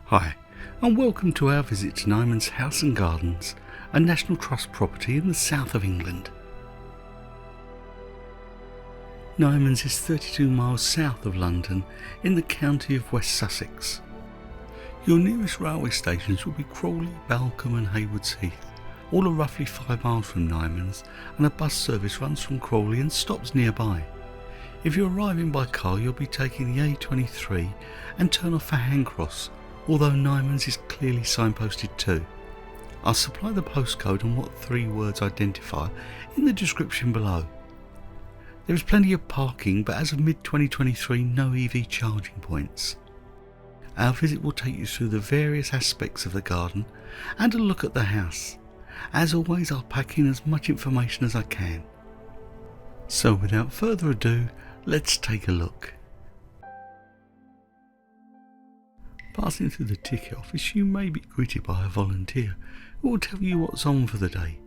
Hi, and welcome to our visit to Nymans House and Gardens, a National Trust property in the south of England. Nymans is 32 miles south of London in the county of West Sussex. Your nearest railway stations will be Crawley, Balcombe and Haywards Heath. All are roughly 5 miles from Nymans, and a bus service runs from Crawley and stops nearby. If you're arriving by car, you'll be taking the A23 and turn off for Handcross, although Nymans is clearly signposted too. I'll supply the postcode and what 3 words identify in the description below. There is plenty of parking, but as of mid-2023, no EV charging points. Our visit will take you through the various aspects of the garden and a look at the house. As always, I'll pack in as much information as I can. So without further ado, let's take a look. Passing through the ticket office, you may be greeted by a volunteer who will tell you what's on for the day,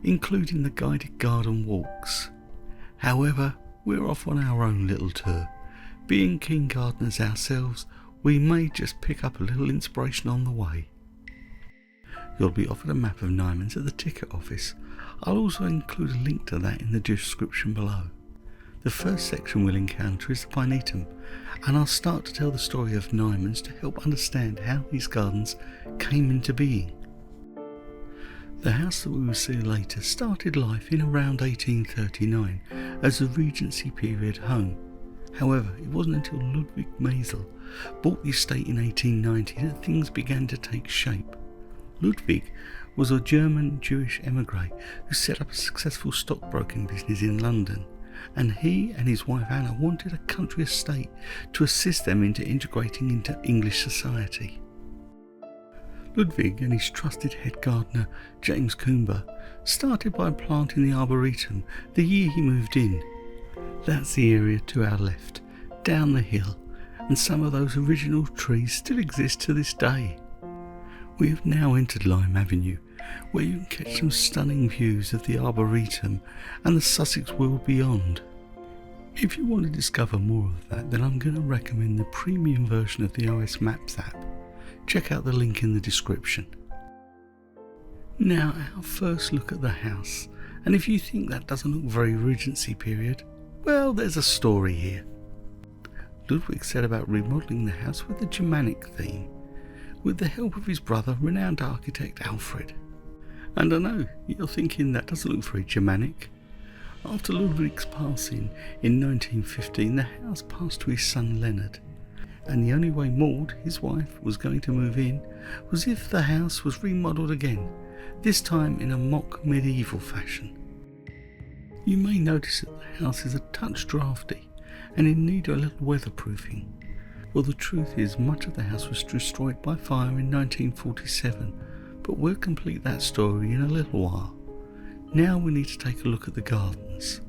including the guided garden walks. However, we're off on our own little tour. Being keen gardeners ourselves, we may just pick up a little inspiration on the way. You'll be offered a map of Nymans at the ticket office. I'll also include a link to that in the description below. The first section we'll encounter is the Pinetum, and I'll start to tell the story of Nymans to help understand how these gardens came into being. The house that we will see later started life in around 1839 as a Regency period home. However, it wasn't until Ludwig Meisel bought the estate in 1890 that things began to take shape. Ludwig was a German Jewish emigre who set up a successful stockbroking business in London, and he and his wife Anna wanted a country estate to assist them into integrating into English society. Ludwig and his trusted head gardener James Coomber started by planting the arboretum the year he moved in. That's the area to our left, down the hill, and some of those original trees still exist to this day. We have now entered Lime Avenue, where you can catch some stunning views of the Arboretum and the Sussex Weald beyond. If you want to discover more of that, then I'm going to recommend the premium version of the OS Maps app. Check out the link in the description. Now, our first look at the house, and if you think that doesn't look very Regency period, well, there's a story here. Ludwig set about remodelling the house with a Germanic theme, with the help of his brother, renowned architect Alfred. And I know, you're thinking that doesn't look very Germanic. After Ludwig's passing in 1915, the house passed to his son Leonard, and the only way Maud, his wife, was going to move in was if the house was remodelled again, this time in a mock medieval fashion. You may notice that the house is a touch drafty and in need of a little weatherproofing. Well, the truth is much of the house was destroyed by fire in 1947, but we'll complete that story in a little while. Now we need to take a look at the gardens.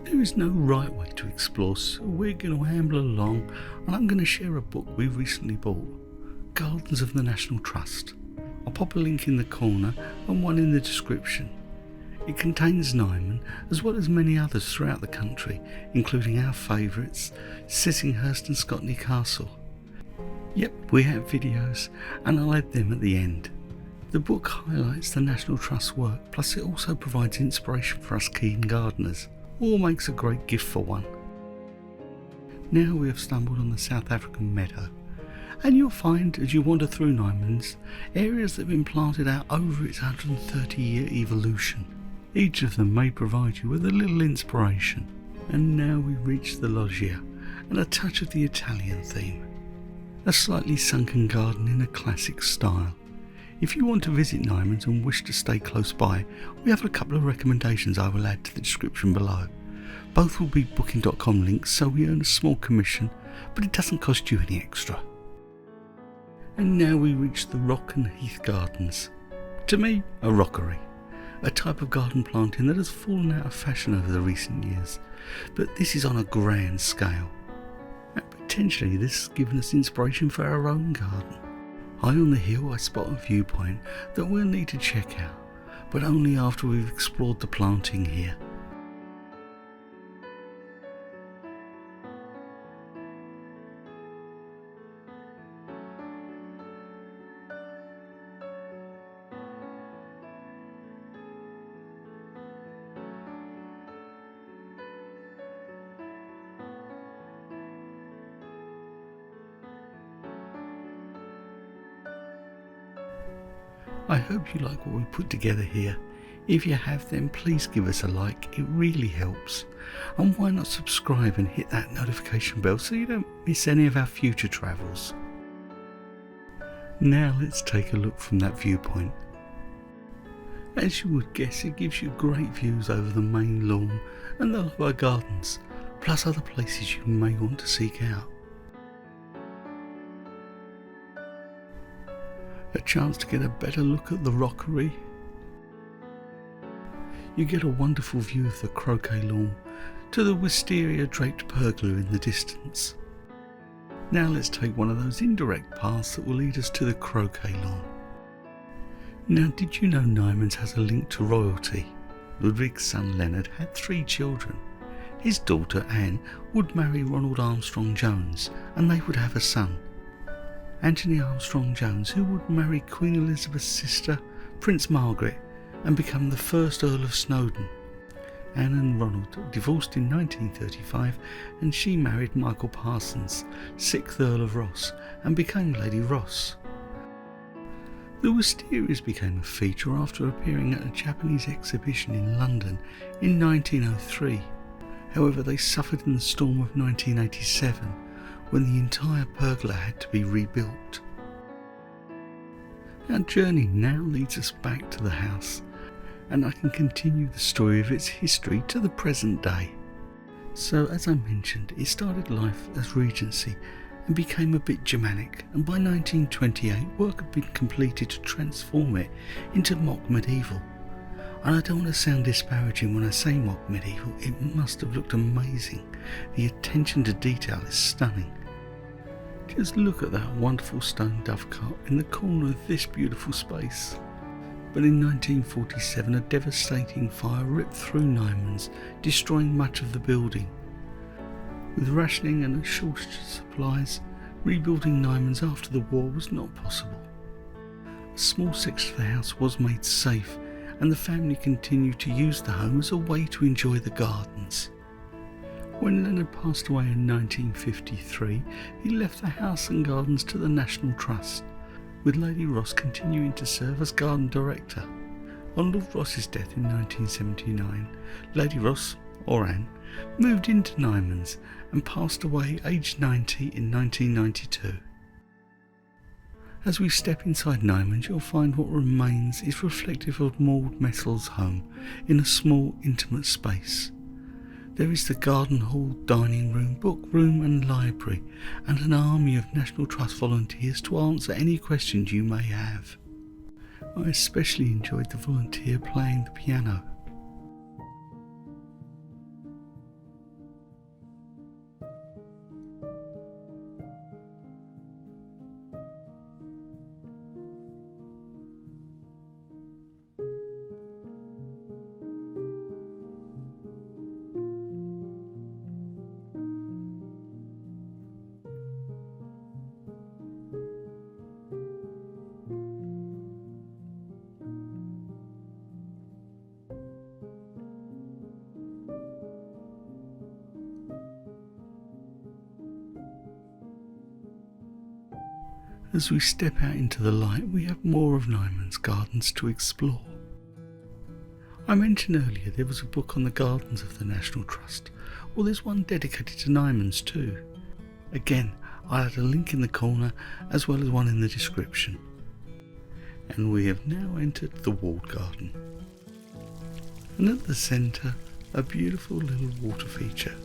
There is no right way to explore, so we're going to amble along, and I'm going to share a book we recently bought, Gardens of the National Trust. I'll pop a link in the corner and one in the description. It contains Nyman, as well as many others throughout the country, including our favourites, Sissinghurst and Scotney Castle. Yep, we have videos, and I'll add them at the end. The book highlights the National Trust's work, plus it also provides inspiration for us keen gardeners, or makes a great gift for one. Now we have stumbled on the South African Meadow, and you'll find as you wander through Nymans, areas that have been planted out over its 130-year evolution. Each of them may provide you with a little inspiration. And now we reach the Loggia, and a touch of the Italian theme. A slightly sunken garden in a classic style. If you want to visit Nymans and wish to stay close by, we have a couple of recommendations I will add to the description below. Both will be booking.com links, so we earn a small commission, but it doesn't cost you any extra. And now we reach the Rock and Heath Gardens. To me, a rockery. A type of garden planting that has fallen out of fashion over the recent years, but this is on a grand scale. And potentially this has given us inspiration for our own garden. High on the hill I spot a viewpoint that we'll need to check out, but only after we've explored the planting here. I hope you like what we put together here. If you have, then please give us a like, it really helps. And why not subscribe and hit that notification bell so you don't miss any of our future travels. Now let's take a look from that viewpoint. As you would guess, it gives you great views over the main lawn and the Loggia Gardens, plus other places you may want to seek out. A chance to get a better look at the rockery. You get a wonderful view of the Croquet lawn to the Wisteria draped pergola in the distance. Now let's take one of those indirect paths that will lead us to the Croquet lawn. Now, did you know Nymans has a link to royalty? Ludwig's son Leonard had 3 children. His daughter Anne would marry Ronald Armstrong Jones and they would have a son, Anthony Armstrong Jones, who would marry Queen Elizabeth's sister, Prince Margaret, and become the first Earl of Snowdon. Anne and Ronald divorced in 1935 and she married Michael Parsons, 6th Earl of Ross, and became Lady Ross. The Wisterias became a feature after appearing at a Japanese exhibition in London in 1903. However, they suffered in the storm of 1987 when the entire pergola had to be rebuilt. Our journey now leads us back to the house, and I can continue the story of its history to the present day. So, as I mentioned, it started life as Regency and became a bit Germanic, and by 1928 work had been completed to transform it into mock medieval. And I don't want to sound disparaging when I say mock medieval, it must have looked amazing. The attention to detail is stunning. Just look at that wonderful stone dovecot in the corner of this beautiful space. But in 1947 a devastating fire ripped through Nymans, destroying much of the building. With rationing and a shortage of supplies, rebuilding Nymans after the war was not possible. A small section of the house was made safe, and the family continued to use the home as a way to enjoy the gardens. When Leonard passed away in 1953, he left the house and gardens to the National Trust, with Lady Ross continuing to serve as garden director. On Lord Ross's death in 1979, Lady Ross, or Anne, moved into Nymans and passed away aged 90 in 1992. As we step inside Nymans, you'll find what remains is reflective of Maud Messel's home in a small, intimate space. There is the garden hall, dining room, book room and library, and an army of National Trust volunteers to answer any questions you may have. I especially enjoyed the volunteer playing the piano. As we step out into the light, we have more of Nymans Gardens to explore. I mentioned earlier there was a book on the gardens of the National Trust. Well, there's one dedicated to Nymans too. Again, I'll add a link in the corner as well as one in the description. And we have now entered the walled garden. And at the centre, a beautiful little water feature.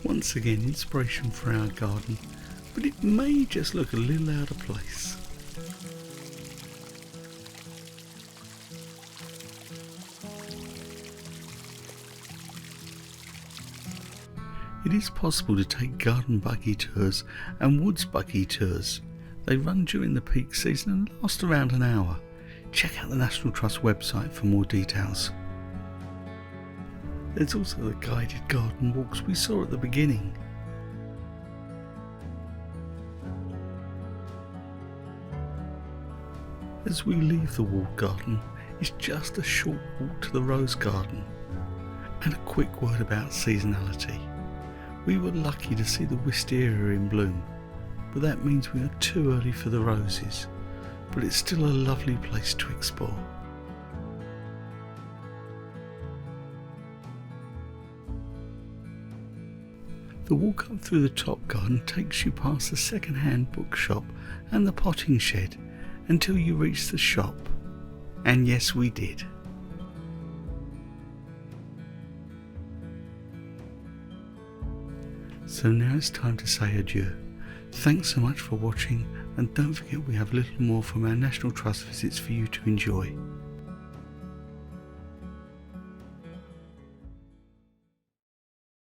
Once again, inspiration for our garden, but it may just look a little out of place. It is possible to take garden buggy tours and woods buggy tours. They run during the peak season and last around an hour. Check out the National Trust website for more details. There's also the guided garden walks we saw at the beginning. As we leave the walled garden, it's just a short walk to the rose garden. And a quick word about seasonality. We were lucky to see the wisteria in bloom, but that means we are too early for the roses. but it's still a lovely place to explore. The walk up through the top garden takes you past the second-hand bookshop and the potting shed until you reach the shop. And yes, we did. So now it's time to say adieu. Thanks so much for watching, and don't forget we have little more from our National Trust visits for you to enjoy.